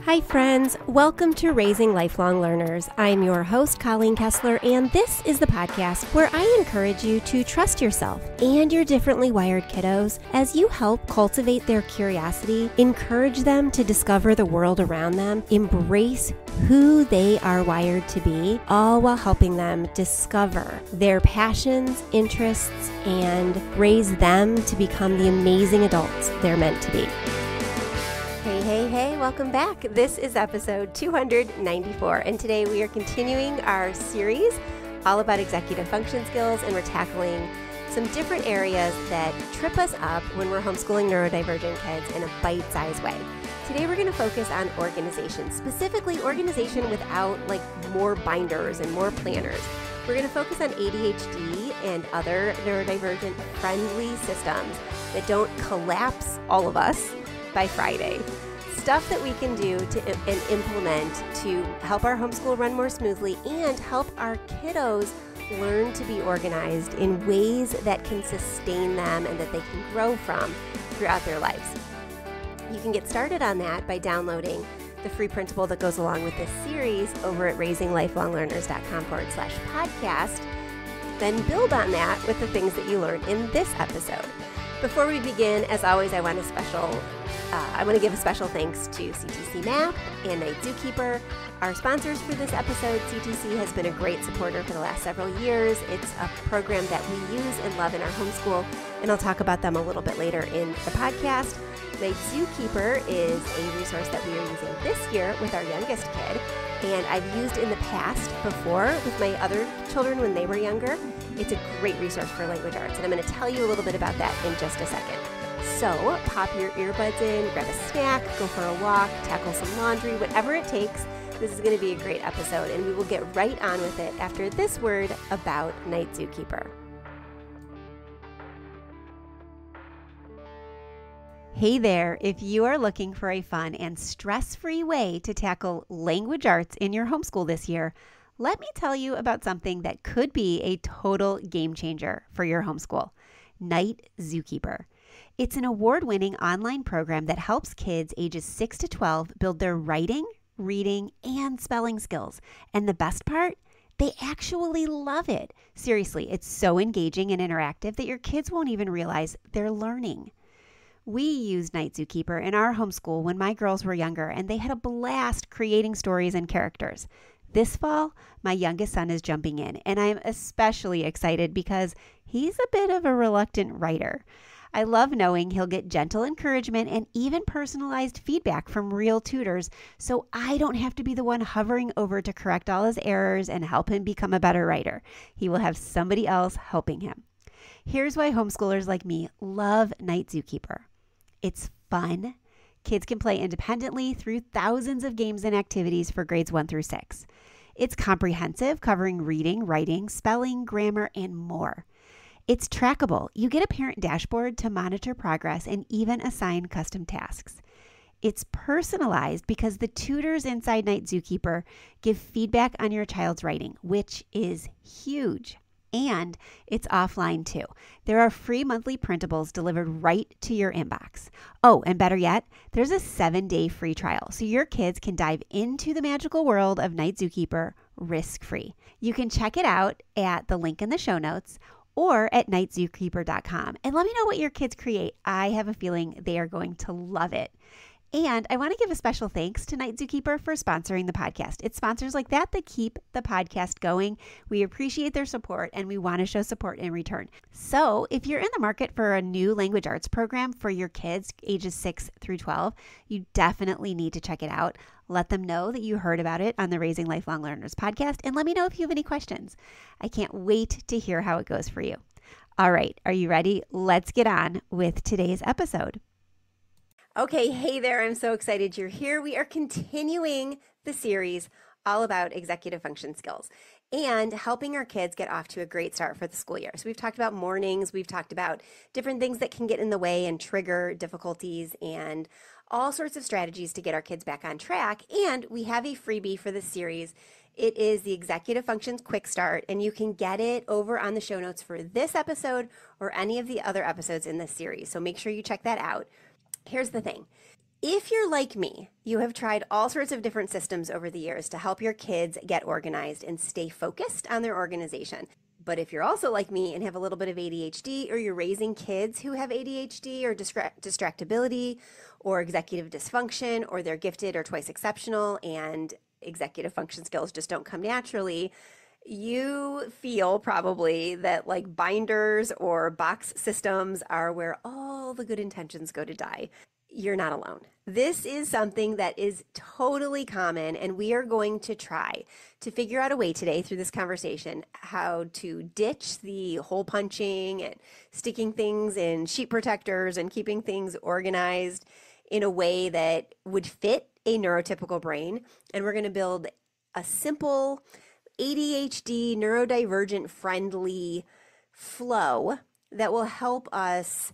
Hi friends, welcome to Raising Lifelong Learners. I'm your host, Colleen Kessler, and this is the podcast where I encourage you to trust yourself and your differently wired kiddos as you help cultivate their curiosity, encourage them to discover the world around them, embrace who they are wired to be, all while helping them discover their passions, interests, and raise them to become the amazing adults they're meant to be. Hey, welcome back. This is episode 294, and today we are continuing our series all about executive function skills, and we're tackling some different areas that trip us up when we're homeschooling neurodivergent kids in a bite-sized way. Today we're going to focus on organization, specifically organization without more binders and more planners. We're going to focus on ADHD and other neurodivergent friendly systems that don't collapse all of us by Friday. Stuff that we can do and implement to help our homeschool run more smoothly and help our kiddos learn to be organized in ways that can sustain them and that they can grow from throughout their lives. You can get started on that by downloading the free printable that goes along with this series over at raisinglifelonglearners.com/podcast. Then build on that with the things that you learned in this episode. Before we begin, as always, I want to give a special thanks to CTC Map and Night Zookeeper, our sponsors for this episode. CTC has been a great supporter for the last several years. It's a program that we use and love in our homeschool, and I'll talk about them a little bit later in the podcast. Night Zookeeper is a resource that we are using this year with our youngest kid, and I've used in the past before with my other children when they were younger. It's a great resource for language arts, and I'm going to tell you a little bit about that in just a second. So pop your earbuds in, grab a snack, go for a walk, tackle some laundry, whatever it takes. This is going to be a great episode, and we will get right on with it after this word about Night Zookeeper. Hey there, if you are looking for a fun and stress-free way to tackle language arts in your homeschool this year, let me tell you about something that could be a total game changer for your homeschool, Night Zookeeper. It's an award-winning online program that helps kids ages 6 to 12 build their writing, reading, and spelling skills. And the best part? They actually love it. Seriously, it's so engaging and interactive that your kids won't even realize they're learning. We used Night Zookeeper in our homeschool when my girls were younger, and they had a blast creating stories and characters. This fall, my youngest son is jumping in, and I'm especially excited because he's a bit of a reluctant writer. I love knowing he'll get gentle encouragement and even personalized feedback from real tutors, so I don't have to be the one hovering over to correct all his errors and help him become a better writer. He will have somebody else helping him. Here's why homeschoolers like me love Night Zookeeper. It's fun. Kids can play independently through thousands of games and activities for grades 1 through 6. It's comprehensive, covering reading, writing, spelling, grammar, and more. It's trackable. You get a parent dashboard to monitor progress and even assign custom tasks. It's personalized because the tutors inside Night Zookeeper give feedback on your child's writing, which is huge. And it's offline too. There are free monthly printables delivered right to your inbox. Oh, and better yet, there's a 7-day free trial, so your kids can dive into the magical world of Night Zookeeper risk-free. You can check it out at the link in the show notes or at nightzookeeper.com. And let me know what your kids create. I have a feeling they are going to love it. And I want to give a special thanks to Night Zookeeper for sponsoring the podcast. It's sponsors like that keep the podcast going. We appreciate their support, and we want to show support in return. So if you're in the market for a new language arts program for your kids ages 6 through 12, you definitely need to check it out. Let them know that you heard about it on the Raising Lifelong Learners podcast, and let me know if you have any questions. I can't wait to hear how it goes for you. All right, are you ready? Let's get on with today's episode. Okay, hey there. I'm so excited you're here. We are continuing the series all about executive function skills and helping our kids get off to a great start for the school year. So we've talked about mornings, we've talked about different things that can get in the way and trigger difficulties and all sorts of strategies to get our kids back on track. And we have a freebie for this series. It is the Executive Functions Quick Start, and you can get it over on the show notes for this episode or any of the other episodes in this series. So make sure you check that out. Here's the thing. If you're like me, you have tried all sorts of different systems over the years to help your kids get organized and stay focused on their organization. But if you're also like me and have a little bit of ADHD, or you're raising kids who have ADHD or distractibility or executive dysfunction, or they're gifted or twice exceptional and executive function skills just don't come naturally, you feel probably that like binders or box systems are where all the good intentions go to die. You're not alone. This is something that is totally common, and we are going to try to figure out a way today through this conversation how to ditch the hole punching and sticking things in sheet protectors and keeping things organized in a way that would fit a neurotypical brain. And we're going to build a simple ADHD, neurodivergent friendly flow that will help us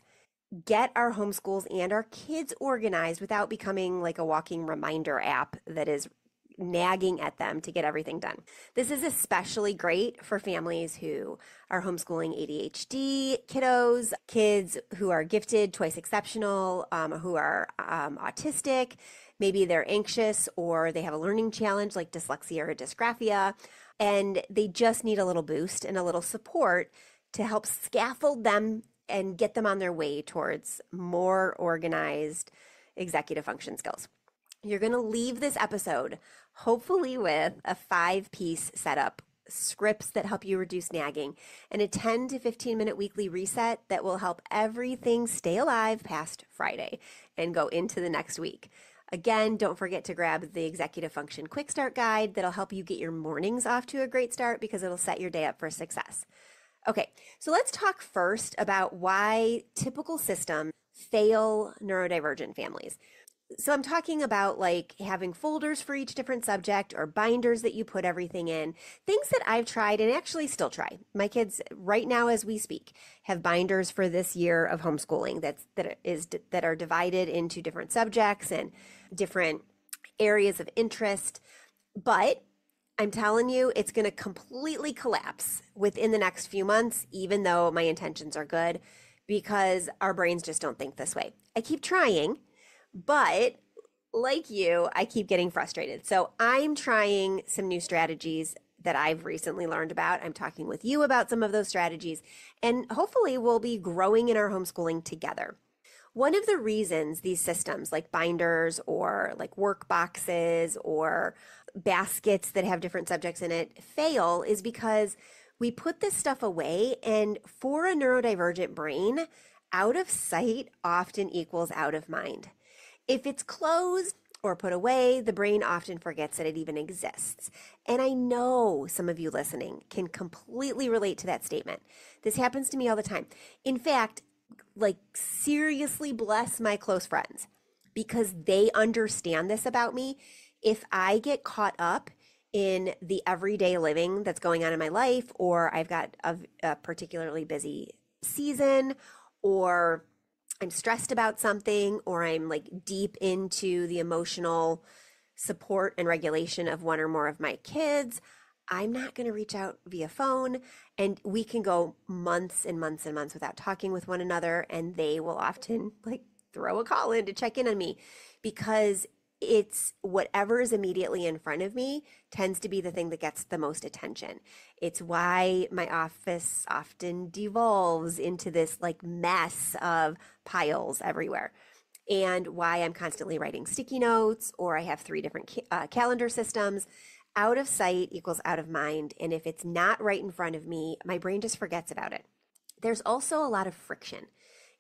get our homeschools and our kids organized without becoming like a walking reminder app that is nagging at them to get everything done. This is especially great for families who are homeschooling ADHD kiddos, kids who are gifted, twice exceptional, who are autistic. Maybe they're anxious or they have a learning challenge like dyslexia or dysgraphia, and they just need a little boost and a little support to help scaffold them and get them on their way towards more organized executive function skills. You're going to leave this episode hopefully with a 5-piece setup, scripts that help you reduce nagging, and a 10 to 15 minute weekly reset that will help everything stay alive past Friday and go into the next week. Again, don't forget to grab the Executive Function Quick Start Guide that'll help you get your mornings off to a great start because it'll set your day up for success. Okay, so let's talk first about why typical systems fail neurodivergent families. So I'm talking about like having folders for each different subject or binders that you put everything in, things that I've tried and actually still try. My kids right now as we speak have binders for this year of homeschooling that are divided into different subjects and different areas of interest. But I'm telling you, it's going to completely collapse within the next few months, even though my intentions are good, because our brains just don't think this way. I keep trying, but like you, I keep getting frustrated. So I'm trying some new strategies that I've recently learned about. I'm talking with you about some of those strategies, and hopefully we'll be growing in our homeschooling together. One of the reasons these systems like binders or like work boxes or baskets that have different subjects in it fail is because we put this stuff away, and for a neurodivergent brain, out of sight often equals out of mind. If it's closed or put away, the brain often forgets that it even exists. And I know some of you listening can completely relate to that statement. This happens to me all the time. In fact, like seriously bless my close friends because they understand this about me. If I get caught up in the everyday living that's going on in my life, or I've got a particularly busy season, or I'm stressed about something, or I'm like deep into the emotional support and regulation of one or more of my kids, I'm not going to reach out via phone, and we can go months and months and months without talking with one another, and they will often like throw a call in to check in on me because it's whatever is immediately in front of me tends to be the thing that gets the most attention. It's why my office often devolves into this like mess of piles everywhere, and why I'm constantly writing sticky notes, or I have 3 different calendar systems. Out of sight equals out of mind. And if it's not right in front of me, my brain just forgets about it. There's also a lot of friction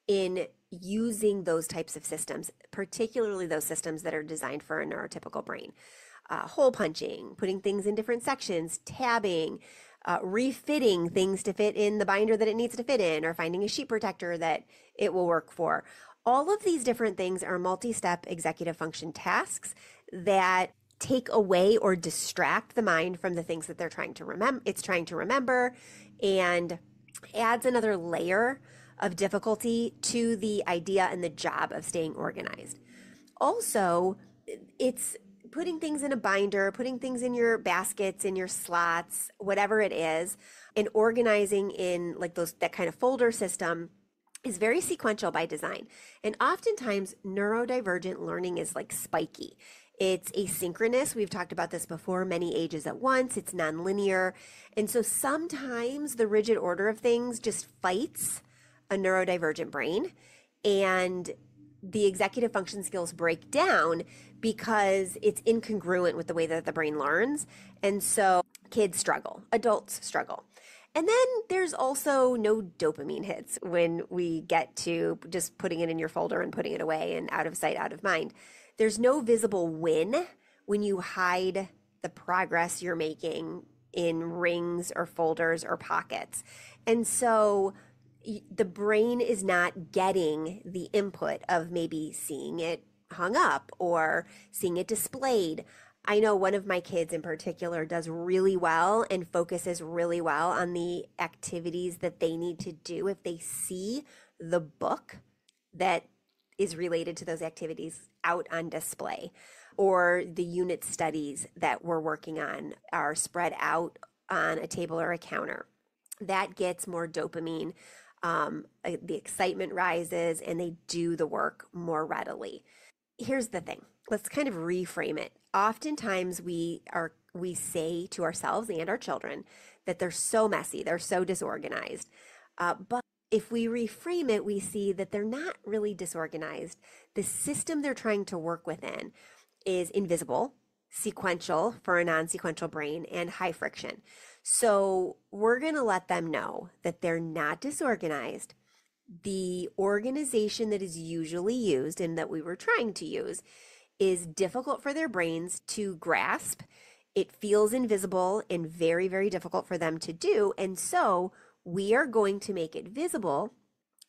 in using those types of systems, particularly those systems that are designed for a neurotypical brain. Hole punching, putting things in different sections, tabbing, refitting things to fit in the binder that it needs to fit in, or finding a sheet protector that it will work for. All of these different things are multi-step executive function tasks that take away or distract the mind from the things that it's trying to remember, and adds another layer of difficulty to the idea and the job of staying organized. Also, it's putting things in a binder, putting things in your baskets, in your slots, whatever it is, and organizing in like that kind of folder system is very sequential by design. And oftentimes, neurodivergent learning is like spiky. It's asynchronous. We've talked about this before, many ages at once. It's nonlinear. And so sometimes the rigid order of things just fights a neurodivergent brain. And the executive function skills break down because it's incongruent with the way that the brain learns. And so kids struggle, adults struggle. And then there's also no dopamine hits when we get to just putting it in your folder and putting it away and out of sight, out of mind. There's no visible win when you hide the progress you're making in rings or folders or pockets. And so the brain is not getting the input of maybe seeing it hung up or seeing it displayed. I know one of my kids in particular does really well and focuses really well on the activities that they need to do if they see the book that is related to those activities out on display, or the unit studies that we're working on are spread out on a table or a counter. That gets more dopamine. The excitement rises and they do the work more readily. Here's the thing. Let's kind of reframe it. Oftentimes we say to ourselves and our children that they're so messy, they're so disorganized. But if we reframe it, we see that they're not really disorganized. The system they're trying to work within is invisible, sequential for a non-sequential brain, and high friction. So we're going to let them know that they're not disorganized. The organization that is usually used and that we were trying to use is difficult for their brains to grasp. It feels invisible and very, very difficult for them to do. And so we are going to make it visible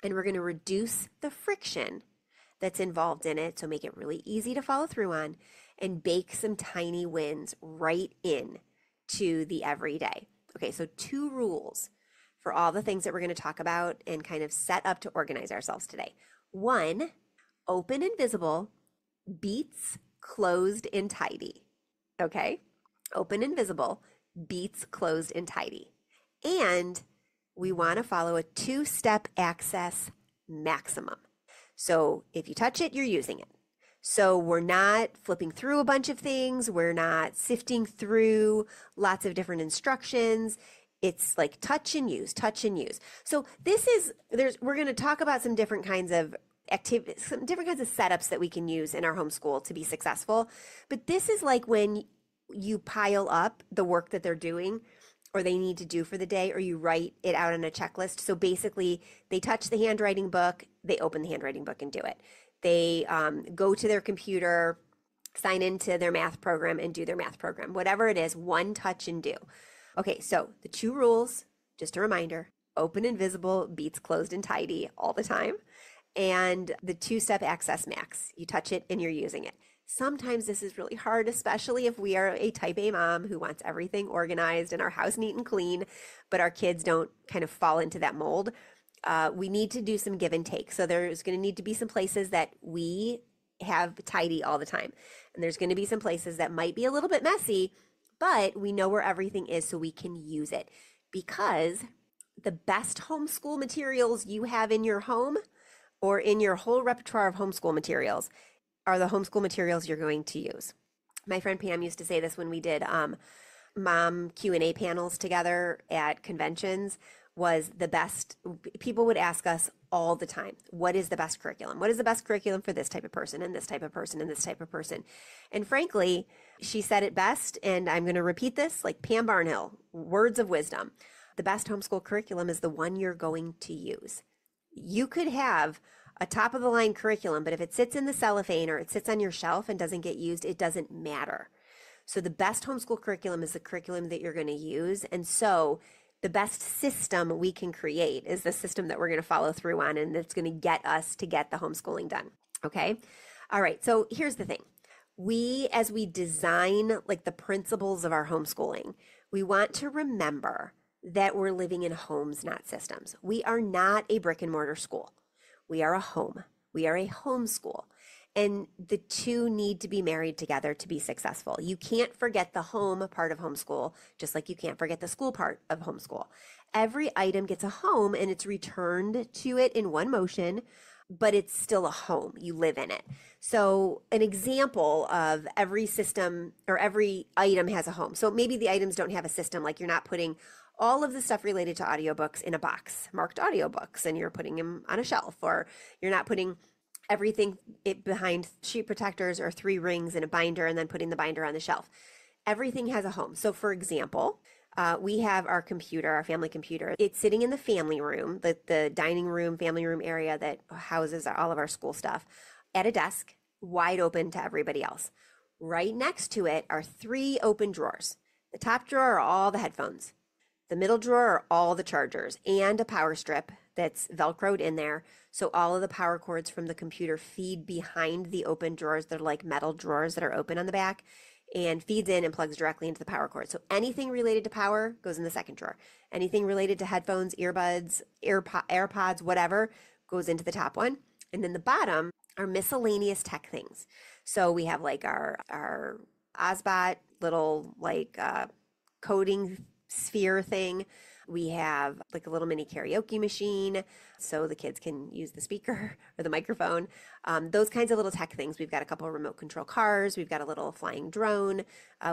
and we're going to reduce the friction that's involved in it. So make it really easy to follow through on and bake some tiny wins right in to the everyday. Okay, so 2 rules for all the things that we're going to talk about and kind of set up to organize ourselves today. 1, open and visible beats closed and tidy. Okay? Open and visible beats closed and tidy. And we want to follow a 2-step access maximum. So if you touch it, you're using it. So we're not flipping through a bunch of things. We're not sifting through lots of different instructions. It's like touch and use, touch and use. So we're going to talk about some different kinds of activities, some different kinds of setups that we can use in our homeschool to be successful. But this is like when you pile up the work that they're doing or they need to do for the day, or you write it out on a checklist. So basically they touch the handwriting book, they open the handwriting book and do it. They go to their computer, sign into their math program and do their math program. Whatever it is, one touch and do. Okay, so the 2 rules, just a reminder, open and visible beats closed and tidy all the time. And the 2-step access max, you touch it and you're using it. Sometimes this is really hard, especially if we are a type A mom who wants everything organized and our house neat and clean, but our kids don't kind of fall into that mold. We need to do some give and take. So there's going to need to be some places that we have tidy all the time. And there's going to be some places that might be a little bit messy, but we know where everything is so we can use it. Because the best homeschool materials you have in your home or in your whole repertoire of homeschool materials are the homeschool materials you're going to use. My friend Pam used to say this when we did mom Q&A panels together at conventions. Was the best. People would ask us all the time, what is the best curriculum? What is the best curriculum for this type of person and this type of person and this type of person? And frankly, she said it best, and I'm going to repeat this like Pam Barnhill, words of wisdom. The best homeschool curriculum is the one you're going to use. You could have a top of the line curriculum, but if it sits in the cellophane or it sits on your shelf and doesn't get used, it doesn't matter. So the best homeschool curriculum is the curriculum that you're going to use. And so the best system we can create is the system that we're going to follow through on, and that's going to get us to get the homeschooling done. Okay. All right. So here's the thing. As we design like the principles of our homeschooling, we want to remember that we're living in homes, not systems. We are not a brick and mortar school. We are a home. We are a homeschool. And the two need to be married together to be successful. You can't forget the home part of homeschool, just like you can't forget the school part of homeschool. Every item gets a home and it's returned to it in one motion, but it's still a home. You live in it. So, an example of every system or every item has a home. So, maybe the items don't have a system, like you're not putting all of the stuff related to audiobooks in a box marked audiobooks and you're putting them on a shelf, or you're not putting everything behind sheet protectors or 3 rings in a binder and then putting the binder on the shelf. Everything has a home. So for example, we have our computer, our family computer. It's sitting in the family room, the dining room, family room area that houses all of our school stuff, at a desk, wide open to everybody else. Right next to it are 3 open drawers. The top drawer are all the headphones. The middle drawer are all the chargers and a power strip that's Velcroed in there. So all of the power cords from the computer feed behind the open drawers. They're like metal drawers that are open on the back and feeds in and plugs directly into the power cord. So anything related to power goes in the second drawer. Anything related to headphones, earbuds, AirPods, whatever, goes into the top one. And then the bottom are miscellaneous tech things. So we have like our Osbot little like coding sphere thing. We have like a little mini karaoke machine so the kids can use the speaker or the microphone. Those kinds of little tech things. We've got a couple of remote control cars. We've got a little flying drone.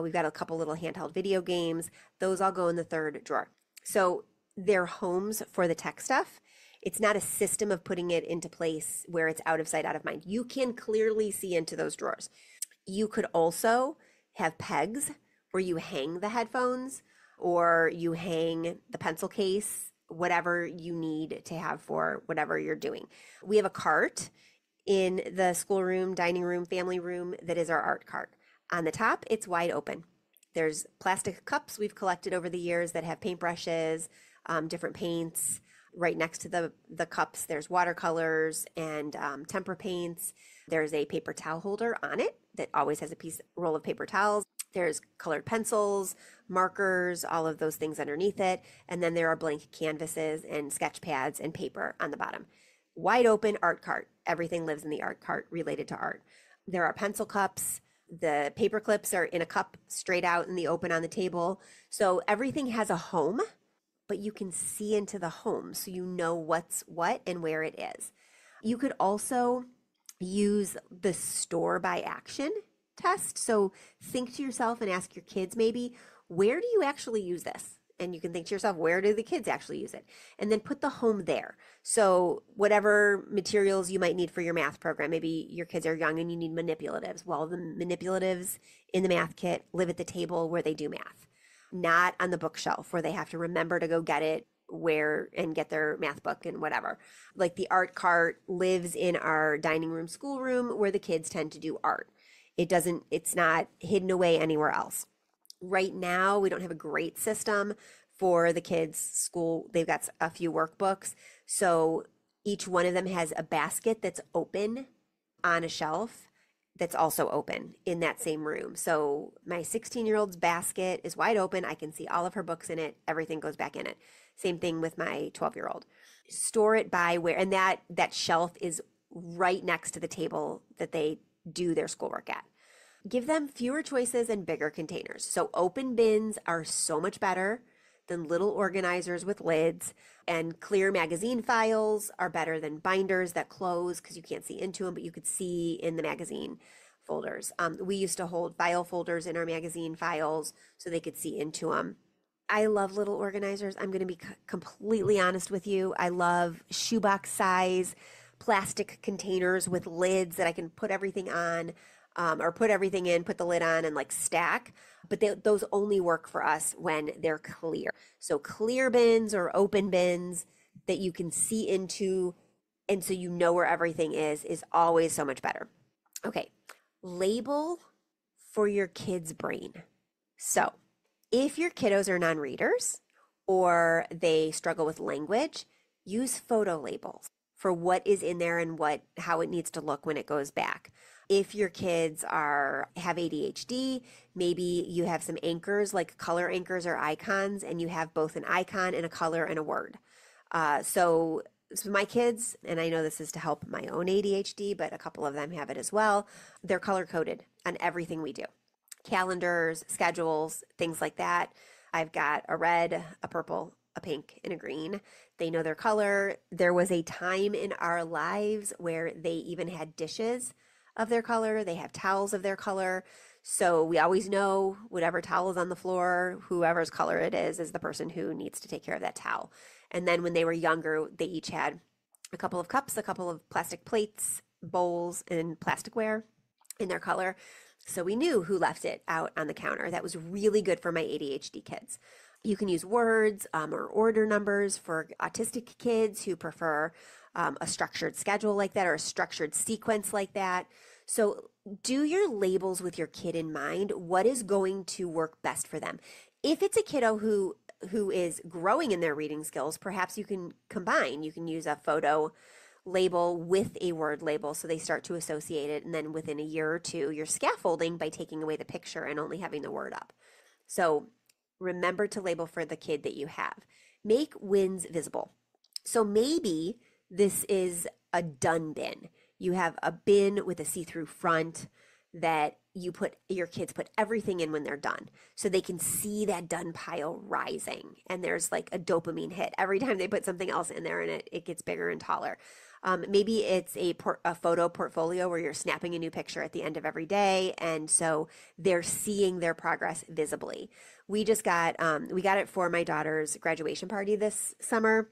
We've got a couple little handheld video games. Those all go in the third drawer. So they're homes for the tech stuff. It's not a system of putting it into place where it's out of sight, out of mind. You can clearly see into those drawers. You could also have pegs where you hang the headphones or you hang the pencil case, whatever you need to have for whatever you're doing. We have a cart in the schoolroom, dining room, family room that is our art cart. On the top, it's wide open. There's plastic cups we've collected over the years that have paintbrushes, different paints. Right next to the cups, there's watercolors and tempera paints. There's a paper towel holder on it that always has a roll of paper towels. There's colored pencils, markers, all of those things underneath it. And then there are blank canvases and sketch pads and paper on the bottom. Wide open art cart. Everything lives in the art cart related to art. There are pencil cups. The paper clips are in a cup straight out in the open on the table. So everything has a home, but you can see into the home so you know what's what and where it is. You could also use the store by action test. So think to yourself and ask your kids maybe, where do you actually use this? And you can think to yourself, where do the kids actually use it? And then put the home there. So whatever materials you might need for your math program, maybe your kids are young and you need manipulatives. Well, the manipulatives in the math kit live at the table where they do math, not on the bookshelf where they have to remember to go get it where and get their math book and whatever. Like the art cart lives in our dining room, schoolroom where the kids tend to do art. It's not hidden away anywhere else. Right now, we don't have a great system for the kids' school. They've got a few workbooks. So each one of them has a basket that's open on a shelf that's also open in that same room. So my 16-year-old's basket is wide open. I can see all of her books in it. Everything goes back in it. Same thing with my 12-year-old. Store it by where, and that shelf is right next to the table that they do their schoolwork at. Give them fewer choices and bigger containers. So open bins are so much better than little organizers with lids, and clear magazine files are better than binders that close because you can't see into them, but you could see in the magazine folders. We used to hold file folders in our magazine files so they could see into them. I love little organizers. I'm going to be completely honest with you. I love shoebox size plastic containers with lids that I can put everything on, or put everything in, put the lid on and like stack. But those only work for us when they're clear. So clear bins or open bins that you can see into, and so you know where everything is always so much better. Okay, label for your kid's brain. So if your kiddos are non-readers or they struggle with language, use photo labels for what is in there and how it needs to look when it goes back. If your kids have ADHD, maybe you have some anchors like color anchors or icons, and you have both an icon and a color and a word. So So my kids, and I know this is to help my own ADHD, but a couple of them have it as well, they're color coded on everything we do. Calendars, schedules, things like that. I've got a red, a purple, a pink, and a green. They know their color. There was a time in our lives where they even had dishes of their color. They have towels of their color. So we always know whatever towel is on the floor, whoever's color it is the person who needs to take care of that towel. And then when they were younger, they each had a couple of cups, a couple of plastic plates, bowls, and plasticware in their color. So we knew who left it out on the counter. That was really good for my ADHD kids. You can use words or order numbers for autistic kids who prefer a structured schedule like that or a structured sequence like that. So do your labels with your kid in mind. What is going to work best for them? If it's a kiddo who is growing in their reading skills, perhaps you can combine. You can use a photo label with a word label so they start to associate it. And then within a year or two, you're scaffolding by taking away the picture and only having the word up. So remember to label for the kid that you have. Make wins visible. So maybe this is a done bin. You have a bin with a see-through front that your kids put everything in when they're done. So they can see that done pile rising. And there's like a dopamine hit every time they put something else in there and it gets bigger and taller. Maybe it's a photo portfolio where you're snapping a new picture at the end of every day. And so they're seeing their progress visibly. We got it for my daughter's graduation party this summer.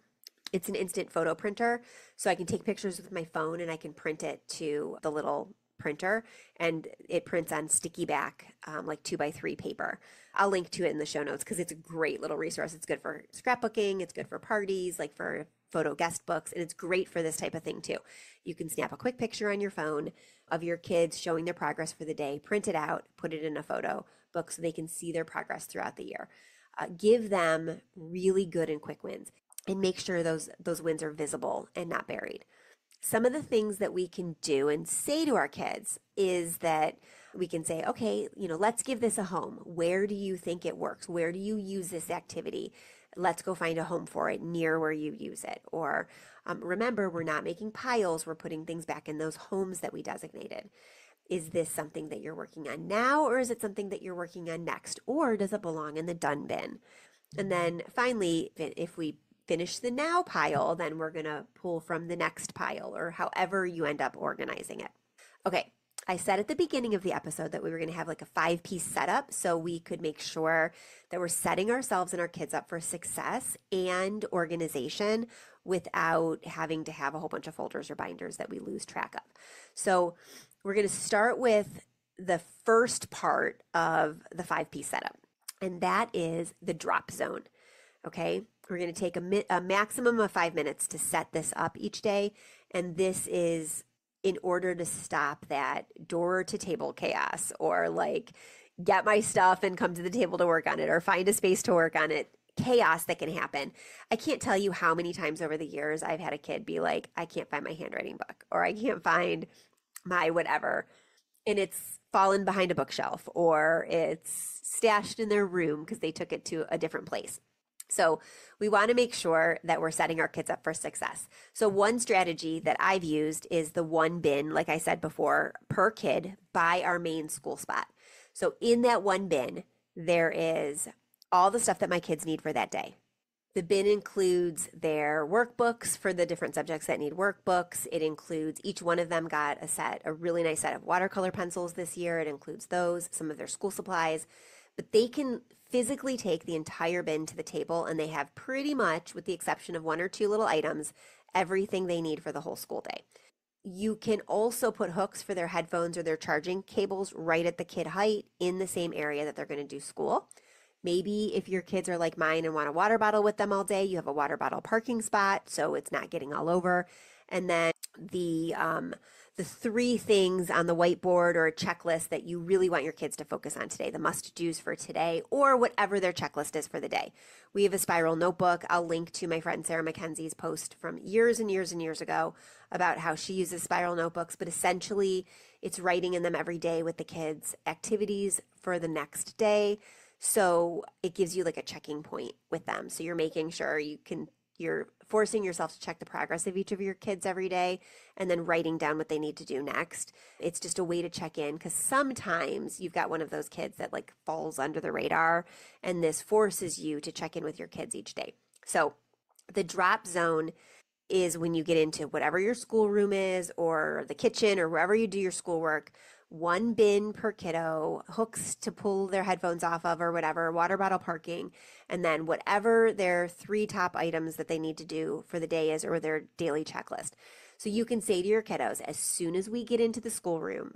It's an instant photo printer. So I can take pictures with my phone and I can print it to the little printer and it prints on sticky back, like 2x3 paper. I'll link to it in the show notes because it's a great little resource. It's good for scrapbooking. It's good for parties, like for photo guest books, and it's great for this type of thing too. You can snap a quick picture on your phone of your kids showing their progress for the day, print it out, put it in a photo book so they can see their progress throughout the year. Give them really good and quick wins and make sure those wins are visible and not buried. Some of the things that we can do and say to our kids is that we can say, okay, let's give this a home. Where do you think it works? Where do you use this activity? Let's go find a home for it near where you use it. Or remember, we're not making piles. We're putting things back in those homes that we designated. Is this something that you're working on now, or is it something that you're working on next? Or does it belong in the done bin? And then finally, if we finish the now pile, then we're going to pull from the next pile, or however you end up organizing it. Okay, I said at the beginning of the episode that we were going to have like a 5-piece setup so we could make sure that we're setting ourselves and our kids up for success and organization without having to have a whole bunch of folders or binders that we lose track of. So we're going to start with the first part of the 5-piece setup, and that is the drop zone. Okay, we're going to take a maximum of 5 minutes to set this up each day. And this is in order to stop that door to table chaos, or like get my stuff and come to the table to work on it, or find a space to work on it. Chaos that can happen. I can't tell you how many times over the years I've had a kid be like, I can't find my handwriting book, or I can't find my whatever. And it's fallen behind a bookshelf, or it's stashed in their room because they took it to a different place. So we want to make sure that we're setting our kids up for success. So one strategy that I've used is the one bin, like I said before, per kid by our main school spot. So in that one bin, there is all the stuff that my kids need for that day. The bin includes their workbooks for the different subjects that need workbooks. It includes, each one of them got a really nice set of watercolor pencils this year. It includes those, some of their school supplies. But they can physically take the entire bin to the table, and they have pretty much, with the exception of 1 or 2 little items, everything they need for the whole school day. You can also put hooks for their headphones or their charging cables right at the kid height in the same area that they're going to do school. Maybe if your kids are like mine and want a water bottle with them all day, you have a water bottle parking spot so it's not getting all over. And then the 3 things on the whiteboard or a checklist that you really want your kids to focus on today, the must-dos for today, or whatever their checklist is for the day. We have a spiral notebook. I'll link to my friend Sarah McKenzie's post from years and years and years ago about how she uses spiral notebooks, but essentially it's writing in them every day with the kids activities for the next day. So it gives you like a checking point with them. So you're making sure you can you're forcing yourself to check the progress of each of your kids every day and then writing down what they need to do next. It's just a way to check in, because sometimes you've got one of those kids that like falls under the radar, and this forces you to check in with your kids each day. So the drop zone is when you get into whatever your schoolroom is or the kitchen or wherever you do your schoolwork. One bin per kiddo, hooks to pull their headphones off of or whatever, water bottle parking, and then whatever their 3 top items that they need to do for the day is, or their daily checklist. So you can say to your kiddos, as soon as we get into the schoolroom,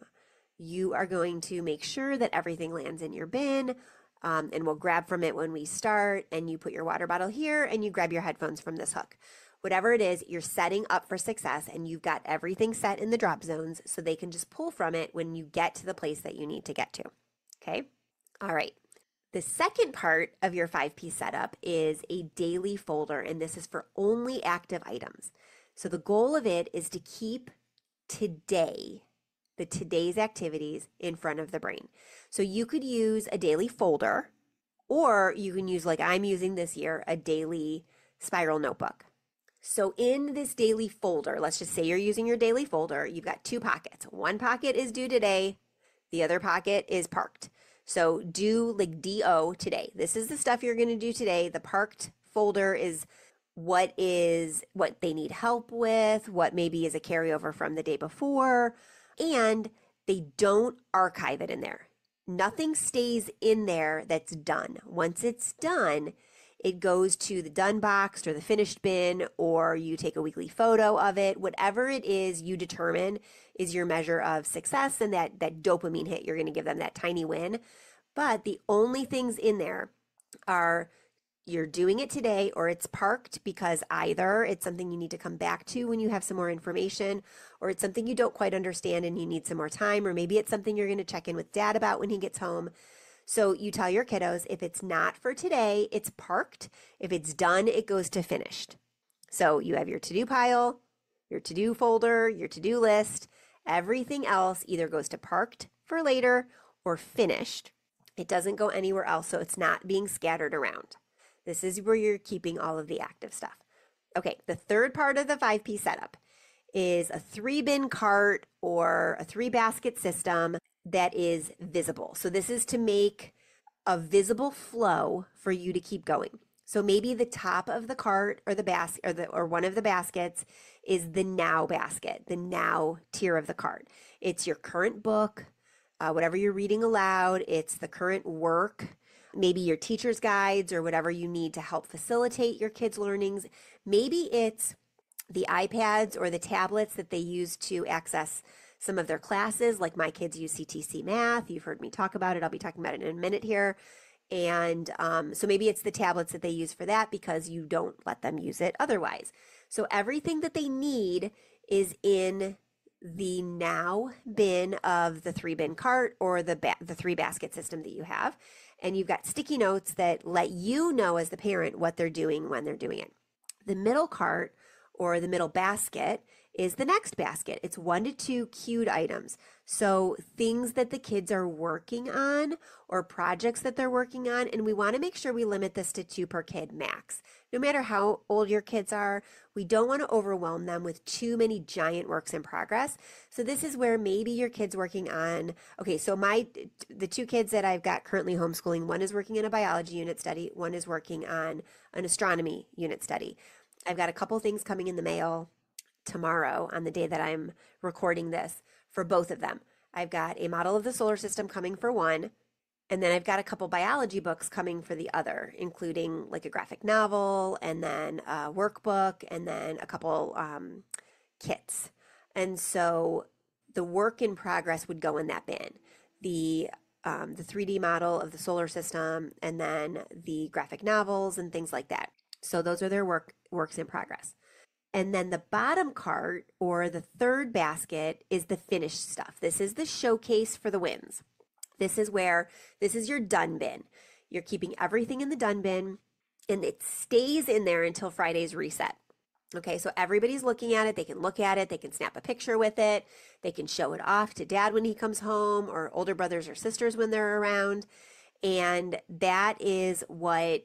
you are going to make sure that everything lands in your bin, and we'll grab from it when we start, and you put your water bottle here and you grab your headphones from this hook. Whatever it is, you're setting up for success, and you've got everything set in the drop zones so they can just pull from it when you get to the place that you need to get to. Okay? All right. The second part of your 5P setup is a daily folder, and this is for only active items. So the goal of it is to keep today's activities in front of the brain. So you could use a daily folder, or you can use, like I'm using this year, a daily spiral notebook. So in this daily folder, let's just say you're using your daily folder, you've got 2 pockets. One pocket is due today, the other pocket is parked. So do like DO today. This is the stuff you're going to do today. The parked folder is what they need help with, what maybe is a carryover from the day before, and they don't archive it in there. Nothing stays in there that's done. Once it's done, it goes to the done box or the finished bin, or you take a weekly photo of it. Whatever it is you determine is your measure of success, and that dopamine hit, you're going to give them that tiny win. But the only things in there are you're doing it today, or it's parked because either it's something you need to come back to when you have some more information, or it's something you don't quite understand and you need some more time, or maybe it's something you're going to check in with dad about when he gets home. So you tell your kiddos, if it's not for today, it's parked. If it's done, it goes to finished. So you have your to-do pile, your to-do folder, your to-do list. Everything else either goes to parked for later or finished. It doesn't go anywhere else, so it's not being scattered around. This is where you're keeping all of the active stuff. Okay, the third part of the 5P setup is a 3-bin cart or a 3-basket system that is visible. So this is to make a visible flow for you to keep going. So maybe the top of the cart or the basket or one of the baskets is the now basket, the now tier of the cart. It's your current book, whatever you're reading aloud. It's the current work, maybe your teacher's guides or whatever you need to help facilitate your kids' learnings. Maybe it's the iPads or the tablets that they use to access some of their classes, like my kids use CTC Math. You've heard me talk about it. I'll be talking about it in a minute here. And so maybe it's the tablets that they use for that because you don't let them use it otherwise. So everything that they need is in the now bin of the 3-bin cart or the 3-basket system that you have. And you've got sticky notes that let you know as the parent what they're doing when they're doing it. The middle cart or the middle basket is the next basket. It's 1 to 2 cued items. So things that the kids are working on or projects that they're working on. And we want to make sure we limit this to 2 per kid max. No matter how old your kids are, we don't want to overwhelm them with too many giant works in progress. So this is where maybe your kid's working on, okay, so the 2 kids that I've got currently homeschooling, one is working in a biology unit study, one is working on an astronomy unit study. I've got a couple things coming in the mail tomorrow on the day that I'm recording this for both of them. I've got a model of the solar system coming for one, and then I've got a couple biology books coming for the other, including like a graphic novel and then a workbook and then a couple kits. And so the work in progress would go in that bin. The 3D model of the solar system and then the graphic novels and things like that. So those are their works in progress. And then the bottom cart or the 3rd basket is the finished stuff. This is the showcase for the wins. This is your done bin. You're keeping everything in the done bin and it stays in there until Friday's reset. Okay, so everybody's looking at it. They can look at it. They can snap a picture with it. They can show it off to dad when he comes home or older brothers or sisters when they're around. And that is what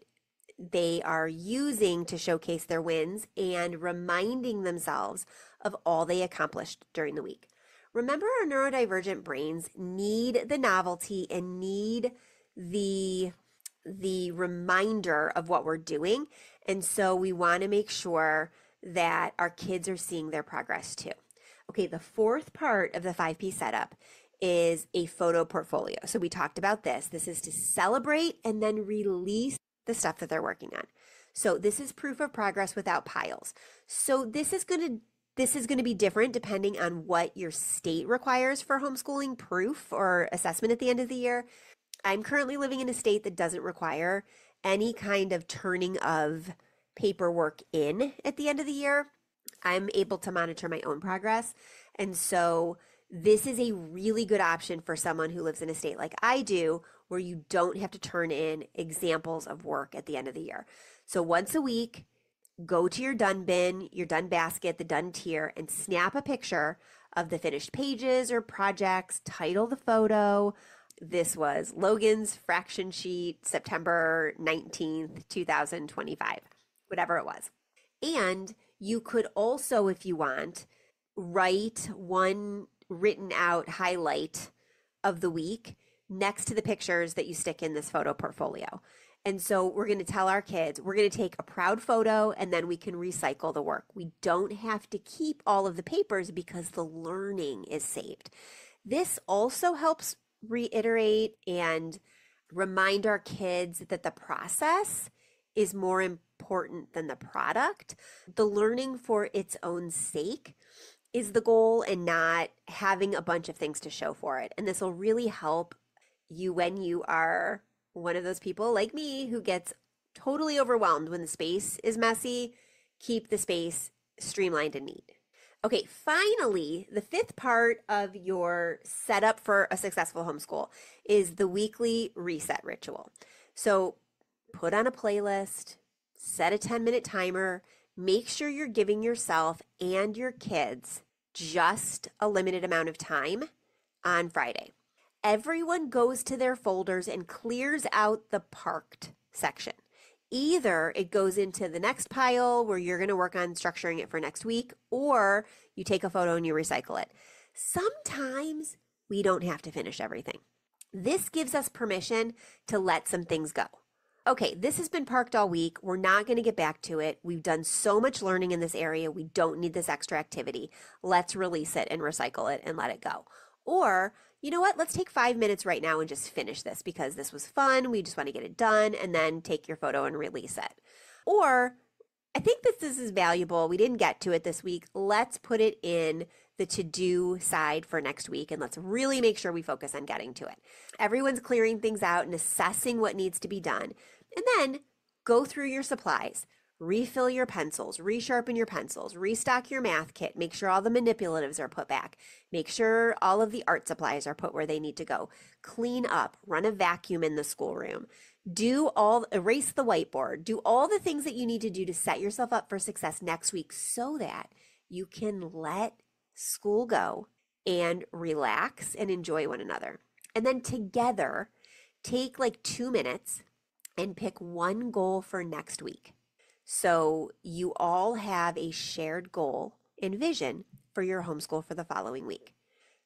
they are using to showcase their wins and reminding themselves of all they accomplished during the week. Remember, our neurodivergent brains need the novelty and need the reminder of what we're doing. And so we want to make sure that our kids are seeing their progress too. Okay, the fourth part of the 5P setup is a photo portfolio. So we talked about this. This is to celebrate and then release the stuff that they're working on. So this is proof of progress without piles. So this is going to be different depending on what your state requires for homeschooling proof or assessment at the end of the year. I'm currently living in a state that doesn't require any kind of turning of paperwork in at the end of the year. I'm able to monitor my own progress. And so this is a really good option for someone who lives in a state like I do, where you don't have to turn in examples of work at the end of the year. So once a week, go to your done bin, your done basket, the done tier, and snap a picture of the finished pages or projects, title the photo. This was Logan's fraction sheet, September 19th, 2025, whatever it was. And you could also, if you want, write one written out highlight of the week next to the pictures that you stick in this photo portfolio. And so we're going to tell our kids, we're going to take a proud photo and then we can recycle the work. We don't have to keep all of the papers because the learning is saved. This also helps reiterate and remind our kids that the process is more important than the product. The learning for its own sake is the goal and not having a bunch of things to show for it. And this will really help you when you are one of those people like me who gets totally overwhelmed when the space is messy. Keep the space streamlined and neat. Okay, finally, the fifth part of your setup for a successful homeschool is the weekly reset ritual. So put on a playlist, set a 10-minute timer, make sure you're giving yourself and your kids just a limited amount of time on Friday. Everyone goes to their folders and clears out the parked section. Either it goes into the next pile where you're going to work on structuring it for next week, or you take a photo and you recycle it. Sometimes we don't have to finish everything. This gives us permission to let some things go. Okay, this has been parked all week. We're not going to get back to it. We've done so much learning in this area. We don't need this extra activity. Let's release it and recycle it and let it go. Or, you know what? Let's take 5 minutes right now and just finish this because this was fun. We just want to get it done, and then take your photo and release it. Or, I think that this is valuable. We didn't get to it this week. Let's put it in the to-do side for next week, and let's really make sure we focus on getting to it. Everyone's clearing things out and assessing what needs to be done. And then go through your supplies. Refill your pencils, resharpen your pencils, restock your math kit, make sure all the manipulatives are put back, make sure all of the art supplies are put where they need to go, clean up, run a vacuum in the schoolroom, erase the whiteboard, do all the things that you need to do to set yourself up for success next week so that you can let school go and relax and enjoy one another. And then together, take like 2 minutes and pick one goal for next week. So you all have a shared goal and vision for your homeschool for the following week.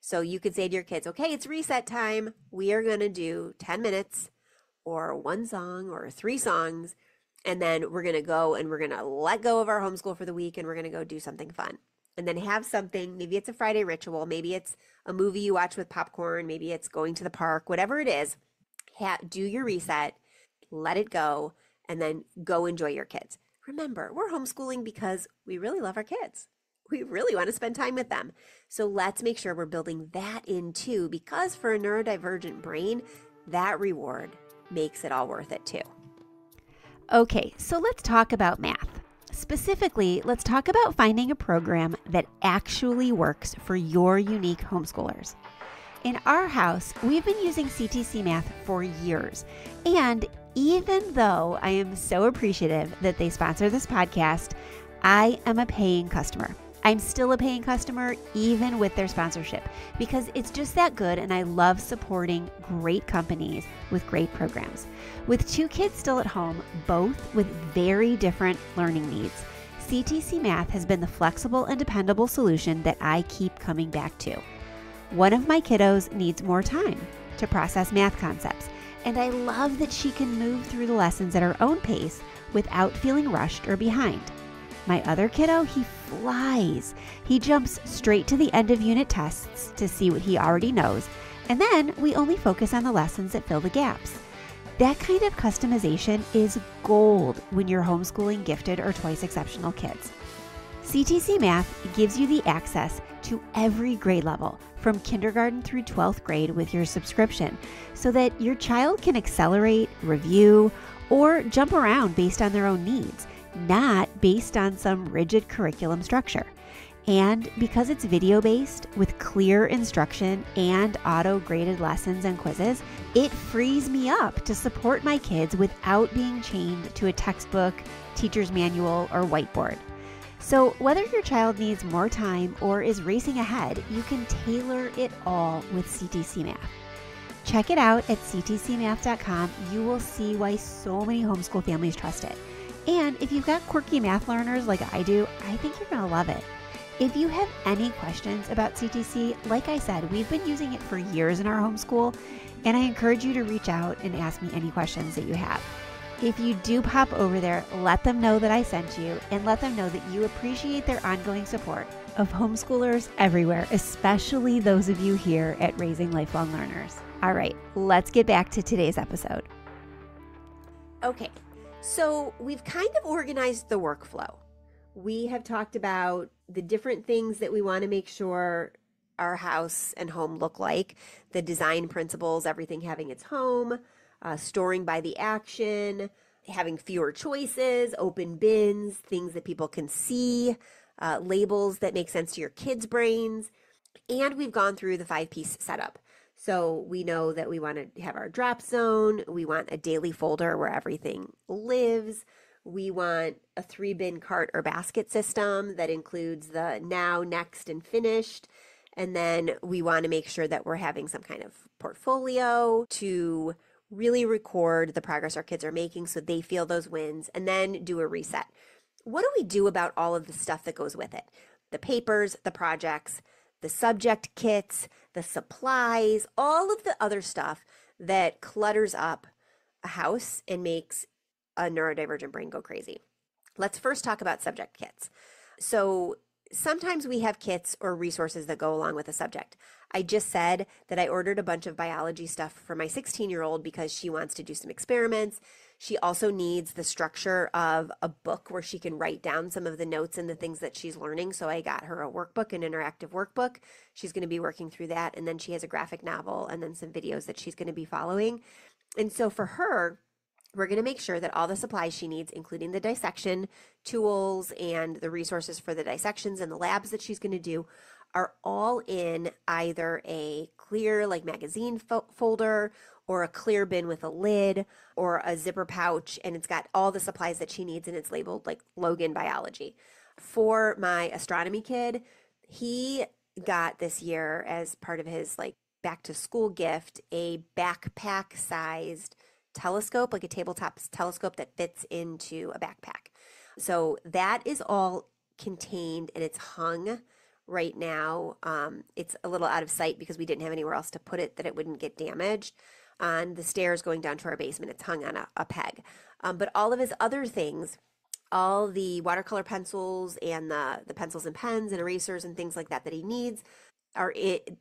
So you could say to your kids, okay, it's reset time. We are going to do 10 minutes or one song or 3 songs. And then we're going to go and we're going to let go of our homeschool for the week and we're going to go do something fun. And then have something, maybe it's a Friday ritual, maybe it's a movie you watch with popcorn, maybe it's going to the park, whatever it is, do your reset, let it go, and then go enjoy your kids. Remember, we're homeschooling because we really love our kids. We really want to spend time with them. So let's make sure we're building that in too, because for a neurodivergent brain, that reward makes it all worth it too. Okay, so let's talk about math. Specifically, let's talk about finding a program that actually works for your unique homeschoolers. In our house, we've been using CTC Math for years, and even though I am so appreciative that they sponsor this podcast, I am a paying customer. I'm still a paying customer even with their sponsorship because it's just that good, and I love supporting great companies with great programs. With 2 kids still at home, both with very different learning needs, CTC Math has been the flexible and dependable solution that I keep coming back to. One of my kiddos needs more time to process math concepts, and I love that she can move through the lessons at her own pace without feeling rushed or behind. My other kiddo, he flies. He jumps straight to the end of unit tests to see what he already knows, and then we only focus on the lessons that fill the gaps. That kind of customization is gold when you're homeschooling gifted or twice exceptional kids. CTC Math gives you the access to every grade level, from kindergarten through 12th grade with your subscription, so that your child can accelerate, review, or jump around based on their own needs, not based on some rigid curriculum structure. And because it's video-based with clear instruction and auto-graded lessons and quizzes, it frees me up to support my kids without being chained to a textbook, teacher's manual, or whiteboard. So whether your child needs more time or is racing ahead, you can tailor it all with CTC Math. Check it out at ctcmath.com. You will see why so many homeschool families trust it. And if you've got quirky math learners like I do, I think you're going to love it. If you have any questions about CTC, like I said, we've been using it for years in our homeschool, and I encourage you to reach out and ask me any questions that you have. If you do pop over there, let them know that I sent you, and let them know that you appreciate their ongoing support of homeschoolers everywhere, especially those of you here at Raising Lifelong Learners. All right, let's get back to today's episode. Okay, so we've kind of organized the workflow. We have talked about the different things that we want to make sure our house and home look like, the design principles, everything having its home, storing by the action, having fewer choices, open bins, things that people can see, labels that make sense to your kids' brains. And we've gone through the 5-piece setup. So we know that we want to have our drop zone. We want a daily folder where everything lives. We want a 3-bin cart or basket system that includes the now, next, and finished. And then we want to make sure that we're having some kind of portfolio to really record the progress our kids are making so they feel those wins, and then do a reset. What do we do about all of the stuff that goes with it? The papers, the projects, the subject kits, the supplies, all of the other stuff that clutters up a house and makes a neurodivergent brain go crazy. Let's first talk about subject kits. So sometimes we have kits or resources that go along with a subject. I just said that I ordered a bunch of biology stuff for my 16-year-old because she wants to do some experiments. She also needs the structure of a book where she can write down some of the notes and the things that she's learning. So I got her a workbook, an interactive workbook. She's going to be working through that. And then she has a graphic novel and then some videos that she's going to be following. And so for her, we're going to make sure that all the supplies she needs, including the dissection tools and the resources for the dissections and the labs that she's going to do, are all in either a clear like magazine folder or a clear bin with a lid or a zipper pouch, and it's got all the supplies that she needs and it's labeled like Logan Biology. For my astronomy kid, he got this year as part of his like back to school gift a backpack sized telescope, like a tabletop telescope that fits into a backpack. So that is all contained and it's hung right now. It's a little out of sight because we didn't have anywhere else to put it that it wouldn't get damaged. On the stairs going down to our basement, it's hung on a peg. But all of his other things, all the watercolor pencils and the pencils and pens and erasers and things like that that he needs,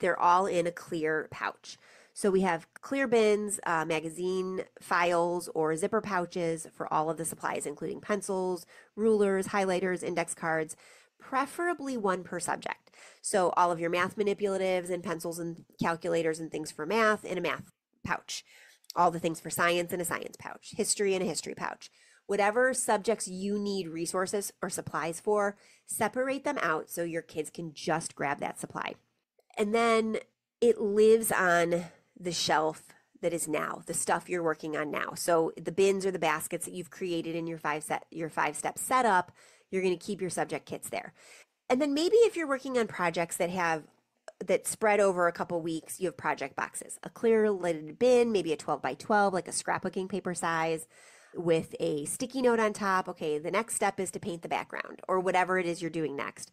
they're all in a clear pouch. So we have clear bins, magazine files, or zipper pouches for all of the supplies, including pencils, rulers, highlighters, index cards, preferably one per subject. So all of your math manipulatives and pencils and calculators and things for math in a math pouch. All the things for science in a science pouch. History in a history pouch. Whatever subjects you need resources or supplies for, separate them out so your kids can just grab that supply. And then it lives on the shelf that is now, the stuff you're working on now. So the bins or the baskets that you've created in your 5-step setup, you're going to keep your subject kits there. And then maybe if you're working on projects that spread over a couple weeks, you have project boxes, a clear lidded bin, maybe a 12 by 12, like a scrapbooking paper size with a sticky note on top. Okay, the next step is to paint the background or whatever it is you're doing next.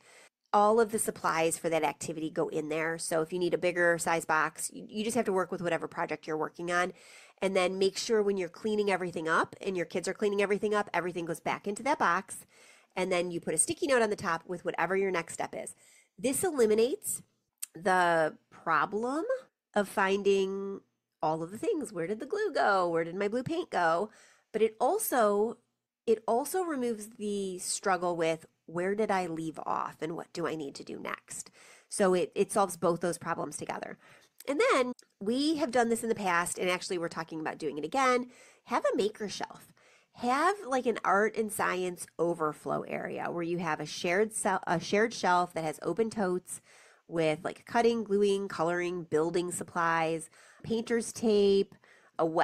All of the supplies for that activity go in there. So if you need a bigger size box, you just have to work with whatever project you're working on. And then make sure when you're cleaning everything up and your kids are cleaning everything up, everything goes back into that box. And then you put a sticky note on the top with whatever your next step is. This eliminates the problem of finding all of the things. Where did the glue go? Where did my blue paint go? But it also removes the struggle with where did I leave off and what do I need to do next? So it solves both those problems together. And then we have done this in the past, and actually we're talking about doing it again. Have a maker shelf. Have like an art and science overflow area where you have a shared shelf that has open totes with like cutting, gluing, coloring, building supplies, painter's tape,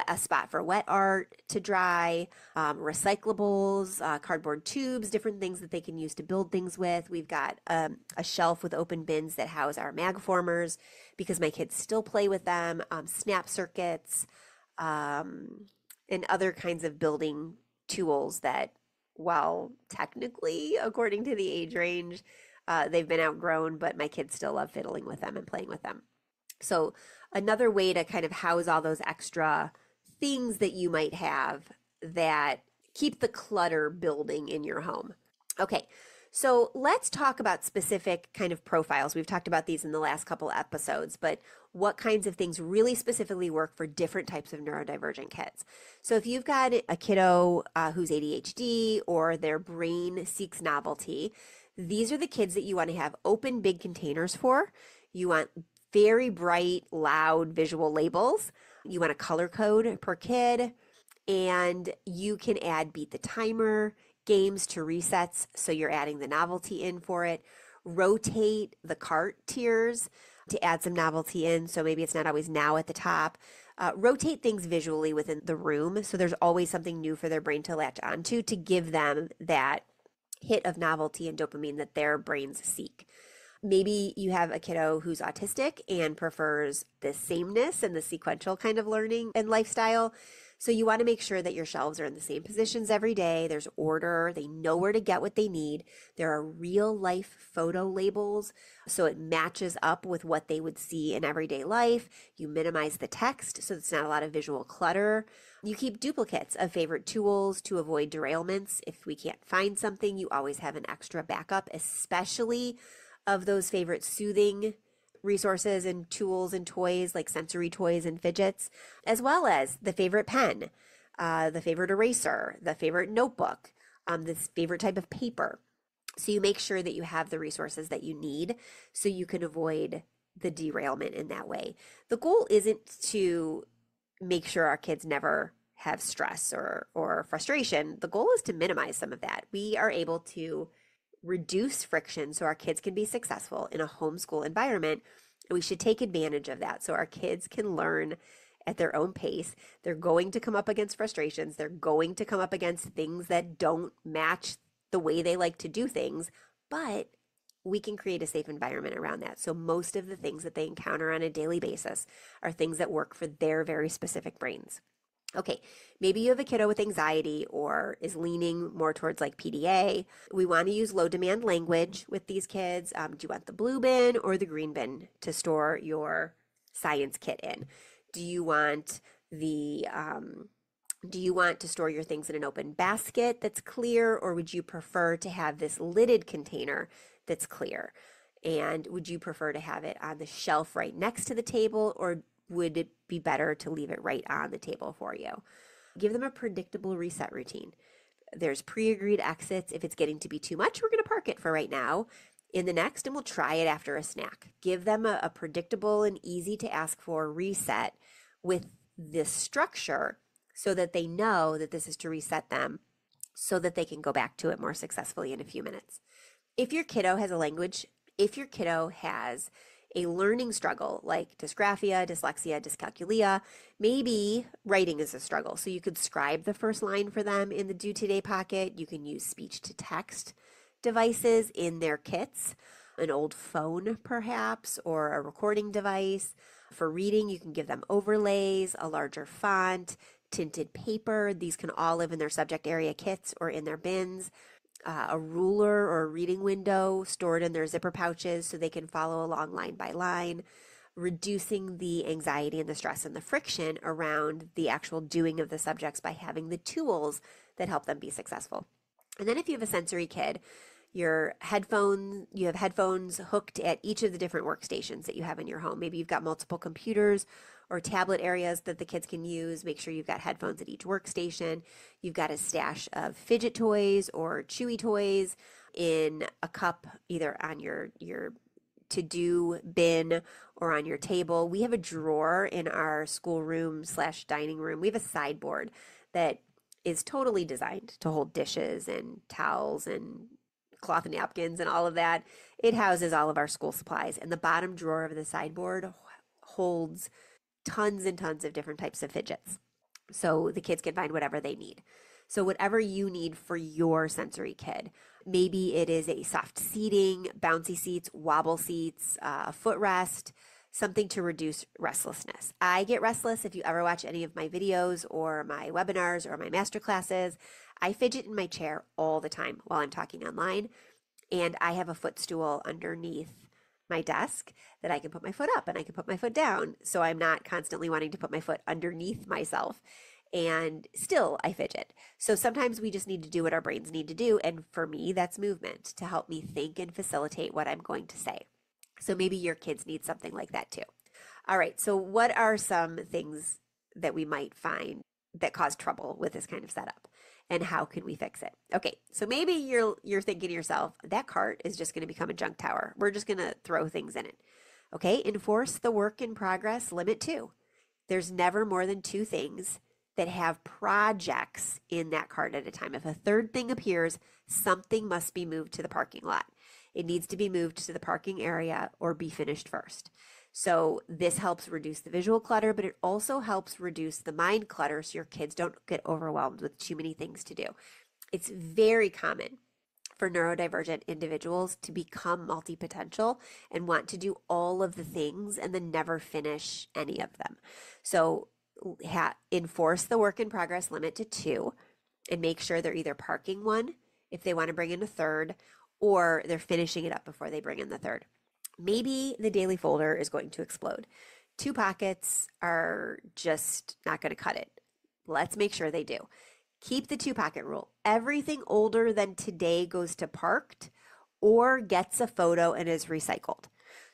a spot for wet art to dry, recyclables, cardboard tubes, different things that they can use to build things with. We've got a shelf with open bins that house our mag formers because my kids still play with them, snap circuits, and other kinds of building tools that, well, technically, according to the age range, they've been outgrown, but my kids still love fiddling with them and playing with them. So another way to kind of house all those extra things that you might have that keep the clutter building in your home. Okay, so let's talk about specific kind of profiles. We've talked about these in the last couple episodes, but what kinds of things really specifically work for different types of neurodivergent kids. So if you've got a kiddo who's ADHD or their brain seeks novelty, these are the kids that you want to have open big containers for. You want very bright, loud visual labels. You want a color code per kid, and you can add beat the timer, games to resets, so you're adding the novelty in for it. Rotate the cart tiers to add some novelty in, so maybe it's not always now at the top. Rotate things visually within the room, so there's always something new for their brain to latch onto to give them that hit of novelty and dopamine that their brains seek. Maybe you have a kiddo who's autistic and prefers the sameness and the sequential kind of learning and lifestyle. So you want to make sure that your shelves are in the same positions every day. There's order. They know where to get what they need. There are real life photo labels, so it matches up with what they would see in everyday life. You minimize the text, so it's not a lot of visual clutter. You keep duplicates of favorite tools to avoid derailments. If we can't find something, you always have an extra backup, especially of those favorite soothing resources and tools and toys like sensory toys and fidgets, as well as the favorite pen, the favorite eraser, the favorite notebook, this favorite type of paper. So you make sure that you have the resources that you need so you can avoid the derailment in that way. The goal isn't to make sure our kids never have stress or frustration. The goal is to minimize some of that. We are able to reduce friction so our kids can be successful in a homeschool environment. We should take advantage of that so our kids can learn at their own pace. They're going to come up against frustrations. They're going to come up against things that don't match the way they like to do things, but we can create a safe environment around that. So most of the things that they encounter on a daily basis are things that work for their very specific brains. Okay, maybe you have a kiddo with anxiety or is leaning more towards like PDA. We want to use low demand language with these kids. Do you want the blue bin or the green bin to store your science kit in? Do you want to store your things in an open basket that's clear, or would you prefer to have this lidded container that's clear? And would you prefer to have it on the shelf right next to the table, or would it be better to leave it right on the table for you? Give them a predictable reset routine. There's pre-agreed exits. If it's getting to be too much, we're going to park it for right now in the next, and we'll try it after a snack. Give them a predictable and easy to ask for reset with this structure so that they know that this is to reset them so that they can go back to it more successfully in a few minutes. If your kiddo has a learning struggle like dysgraphia, dyslexia, dyscalculia, maybe writing is a struggle. So you could scribe the first line for them in the due today pocket. You can use speech to text devices in their kits, an old phone perhaps, or a recording device. For reading, you can give them overlays, a larger font, tinted paper. These can all live in their subject area kits or in their bins. A ruler or a reading window stored in their zipper pouches so they can follow along line by line, reducing the anxiety and the stress and the friction around the actual doing of the subjects by having the tools that help them be successful. And then if you have a sensory kid, you have headphones hooked at each of the different workstations that you have in your home. Maybe you've got multiple computers or tablet areas that the kids can use. Make sure you've got headphones at each workstation. You've got a stash of fidget toys or chewy toys in a cup, either on your to-do bin or on your table. We have a drawer in our schoolroom / dining room. We have a sideboard that is totally designed to hold dishes and towels and cloth and napkins and all of that. It houses all of our school supplies, and the bottom drawer of the sideboard holds tons and tons of different types of fidgets, so the kids can find whatever they need. So whatever you need for your sensory kid, maybe it is a soft seating, bouncy seats, wobble seats, a footrest, something to reduce restlessness. I get restless. If you ever watch any of my videos or my webinars or my master classes, I fidget in my chair all the time while I'm talking online, and I have a footstool underneath my desk that I can put my foot up and I can put my foot down, so I'm not constantly wanting to put my foot underneath myself, and still I fidget. So sometimes we just need to do what our brains need to do, and for me, that's movement to help me think and facilitate what I'm going to say. So maybe your kids need something like that too. All right, so what are some things that we might find that cause trouble with this kind of setup, and how can we fix it? Okay, so maybe you're thinking to yourself, that cart is just going to become a junk tower. We're just going to throw things in it. Okay, enforce the work in progress limit too. There's never more than 2 things that have projects in that cart at a time. If a third thing appears, something must be moved to the parking lot. It needs to be moved to the parking area or be finished first. So this helps reduce the visual clutter, but it also helps reduce the mind clutter so your kids don't get overwhelmed with too many things to do. It's very common for neurodivergent individuals to become multi-potential and want to do all of the things and then never finish any of them. So enforce the work in progress limit to 2 and make sure they're either parking one if they want to bring in a third, or they're finishing it up before they bring in the third. Maybe the daily folder is going to explode. 2 pockets are just not going to cut it. Let's make sure they do. Keep the 2 pocket rule. Everything older than today goes to parked or gets a photo and is recycled.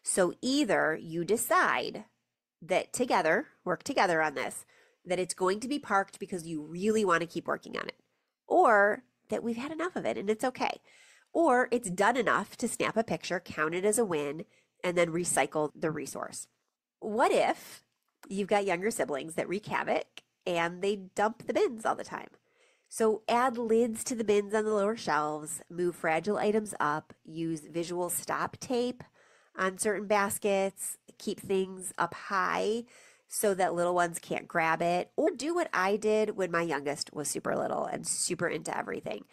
So either you decide that work together on this, that it's going to be parked because you really want to keep working on it, or that we've had enough of it and it's okay. Or it's done enough to snap a picture, count it as a win, and then recycle the resource. What if you've got younger siblings that wreak havoc and they dump the bins all the time? So add lids to the bins on the lower shelves, move fragile items up, use visual stop tape on certain baskets, keep things up high so that little ones can't grab it, or do what I did when my youngest was super little and super into everything.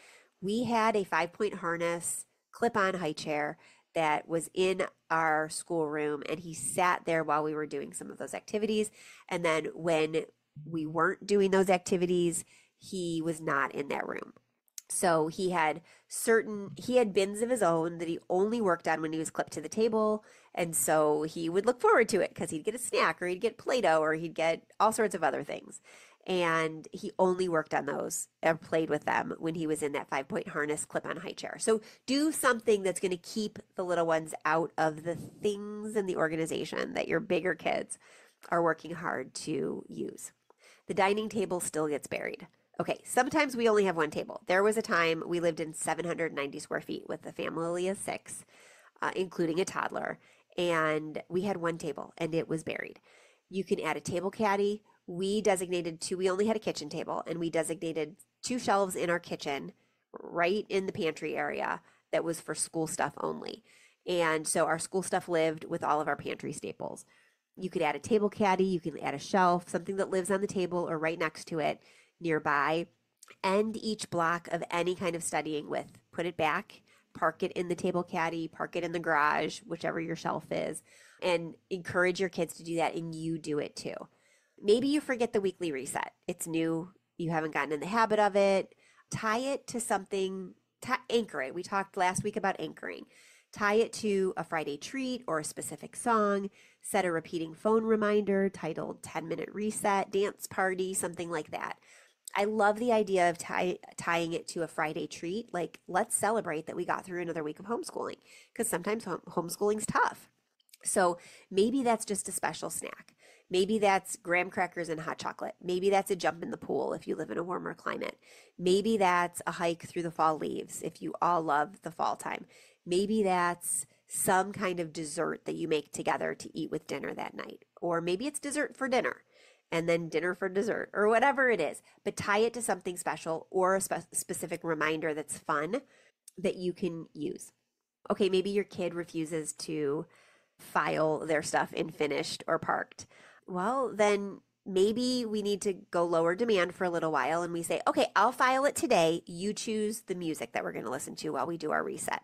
We had a 5-point harness clip-on high chair that was in our schoolroom, and he sat there while we were doing some of those activities. And then when we weren't doing those activities, he was not in that room. So he had bins of his own that he only worked on when he was clipped to the table. And so he would look forward to it because he'd get a snack, or he'd get Play-Doh, or he'd get all sorts of other things. And he only worked on those and played with them when he was in that 5-point harness clip-on high chair. So do something that's going to keep the little ones out of the things in the organization that your bigger kids are working hard to use. The dining table still gets buried. Okay, sometimes we only have 1 table. There was a time we lived in 790 square feet with a family of 6, including a toddler, and we had 1 table and it was buried. You can add a table caddy. We only had a kitchen table, and we designated 2 shelves in our kitchen right in the pantry area that was for school stuff only. And so our school stuff lived with all of our pantry staples. You could add a table caddy, you can add a shelf, something that lives on the table or right next to it nearby. End each block of any kind of studying with, put it back, park it in the table caddy, park it in the garage, whichever your shelf is, and encourage your kids to do that, and you do it too. Maybe you forget the weekly reset. It's new. You haven't gotten in the habit of it. Tie it to something, anchor it. We talked last week about anchoring. Tie it to a Friday treat or a specific song. Set a repeating phone reminder titled 10-minute reset, dance party, something like that. I love the idea of tying it to a Friday treat. Like, let's celebrate that we got through another week of homeschooling, because sometimes homeschooling's tough. So maybe that's just a special snack. Maybe that's graham crackers and hot chocolate. Maybe that's a jump in the pool if you live in a warmer climate. Maybe that's a hike through the fall leaves if you all love the fall time. Maybe that's some kind of dessert that you make together to eat with dinner that night. Or maybe it's dessert for dinner and then dinner for dessert, or whatever it is. But tie it to something special or a specific reminder that's fun that you can use. Okay, maybe your kid refuses to file their stuff in finished or parked. Well, then maybe we need to go lower demand for a little while, and we say, okay, I'll file it today. You choose the music that we're going to listen to while we do our reset.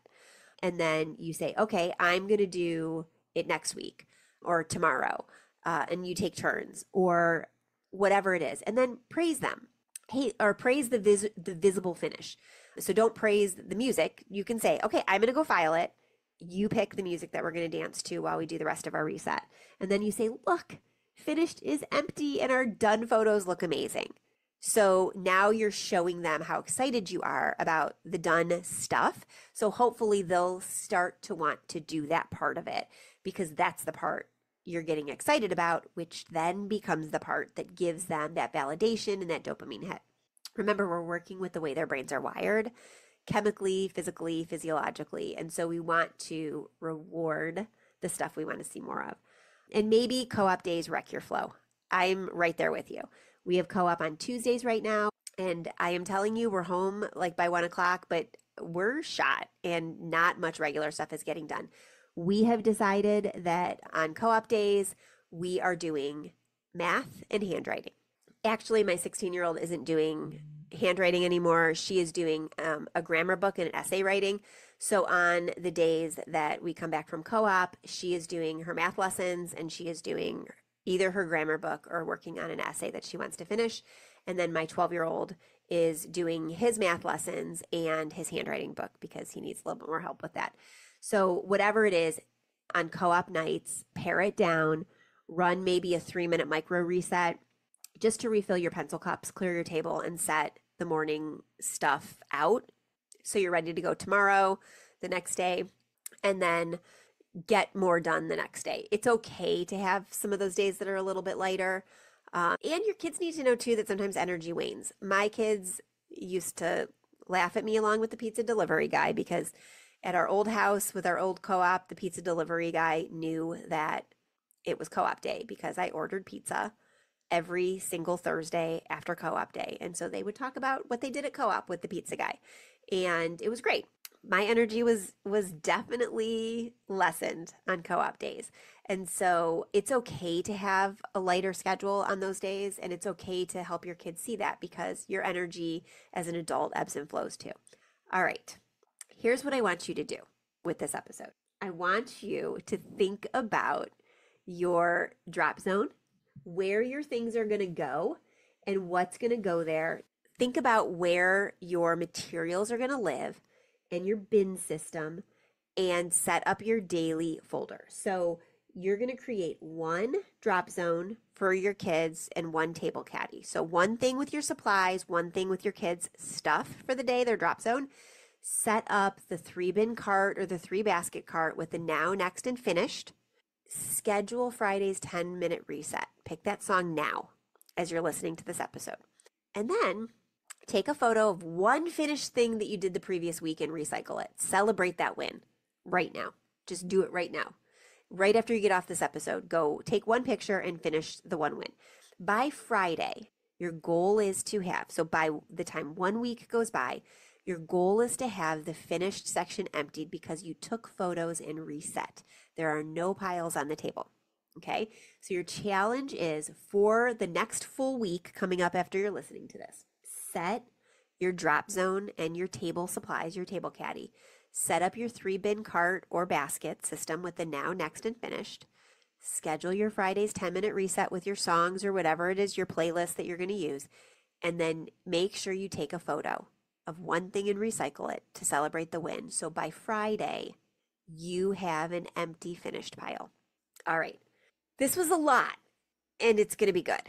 And then you say, okay, I'm going to do it next week or tomorrow. And you take turns or whatever it is. And then praise them. Hey, or praise the visible finish. So don't praise the music. You can say, okay, I'm going to go file it. You pick the music that we're going to dance to while we do the rest of our reset. And then you say, look, finished is empty and our done photos look amazing. So now you're showing them how excited you are about the done stuff. So hopefully they'll start to want to do that part of it, because that's the part you're getting excited about, which then becomes the part that gives them that validation and that dopamine hit. Remember, we're working with the way their brains are wired, chemically, physically, physiologically. And so we want to reward the stuff we want to see more of. And maybe co-op days wreck your flow. I'm right there with you. We have co-op on Tuesdays right now, and I am telling you, we're home like by 1:00, but we're shot and not much regular stuff is getting done. We have decided that on co-op days, we are doing math and handwriting. Actually, my 16-year-old isn't doing handwriting anymore. She is doing a grammar book and an essay writing. So on the days that we come back from co-op, she is doing her math lessons and she is doing either her grammar book or working on an essay that she wants to finish. And then my 12-year-old is doing his math lessons and his handwriting book because he needs a little bit more help with that. So whatever it is, on co-op nights, pare it down, run maybe a 3-minute micro reset just to refill your pencil cups, clear your table, and set the morning stuff out so you're ready to go tomorrow, the next day, and then get more done the next day. It's okay to have some of those days that are a little bit lighter. And your kids need to know too that sometimes energy wanes. My kids used to laugh at me along with the pizza delivery guy, because at our old house with our old co-op, the pizza delivery guy knew that it was co-op day because I ordered pizza every single Thursday after co-op day. And so they would talk about what they did at co-op with the pizza guy. And it was great. My energy was definitely lessened on co-op days. And so it's okay to have a lighter schedule on those days, and it's okay to help your kids see that, because your energy as an adult ebbs and flows too. All right. Here's what I want you to do with this episode. I want you to think about your drop zone, where your things are going to go and what's going to go there. Think about where your materials are going to live and your bin system, and set up your daily folder. So you're going to create one drop zone for your kids and one table caddy. So one thing with your supplies, one thing with your kids' stuff for the day, their drop zone. Set up the 3-bin cart or the 3-basket cart with the now, next, and finished. Schedule Friday's 10-minute reset. Pick that song now as you're listening to this episode. And then take a photo of one finished thing that you did the previous week and recycle it. Celebrate that win right now. Just do it right now. Right after you get off this episode, go take one picture and finish the one win. By Friday, your goal is to have, so by the time 1 week goes by, your goal is to have the finished section emptied because you took photos and reset. There are no piles on the table. Okay? So your challenge is for the next full week coming up after you're listening to this, set your drop zone and your table supplies, your table caddy. Set up your 3-bin cart or basket system with the now, next, and finished. Schedule your Friday's 10-minute reset with your songs or whatever it is, your playlist that you're going to use. And then make sure you take a photo of one thing and recycle it to celebrate the win. So by Friday, you have an empty finished pile. All right. This was a lot, and it's going to be good.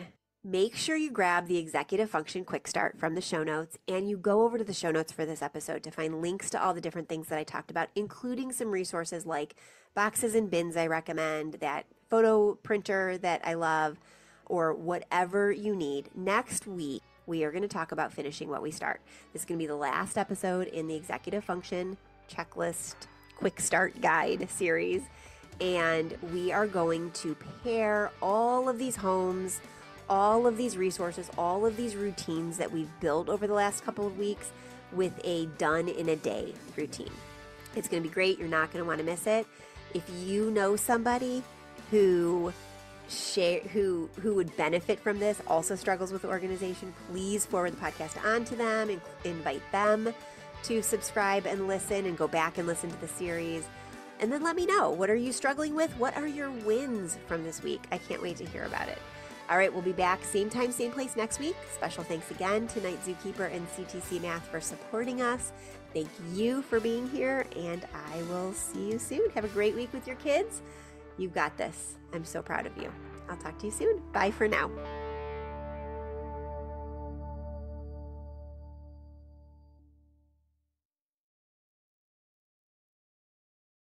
Make sure you grab the executive function quick start from the show notes, and you go over to the show notes for this episode to find links to all the different things that I talked about, including some resources like boxes and bins I recommend, that photo printer that I love, or whatever you need. Next week, we are going to talk about finishing what we start. This is going to be the last episode in the executive function checklist quick start guide series, and we are going to pair all of these homes, all of these resources, all of these routines that we've built over the last couple of weeks with a done in a day routine. It's going to be great. You're not going to want to miss it. If you know somebody who would benefit from this, also struggles with organization, please forward the podcast on to them and invite them to subscribe and listen and go back and listen to the series. And then let me know, what are you struggling with? What are your wins from this week? I can't wait to hear about it. All right, we'll be back same time, same place next week. Special thanks again to Night Zookeeper and CTC Math for supporting us. Thank you for being here, and I will see you soon. Have a great week with your kids. You've got this. I'm so proud of you. I'll talk to you soon. Bye for now.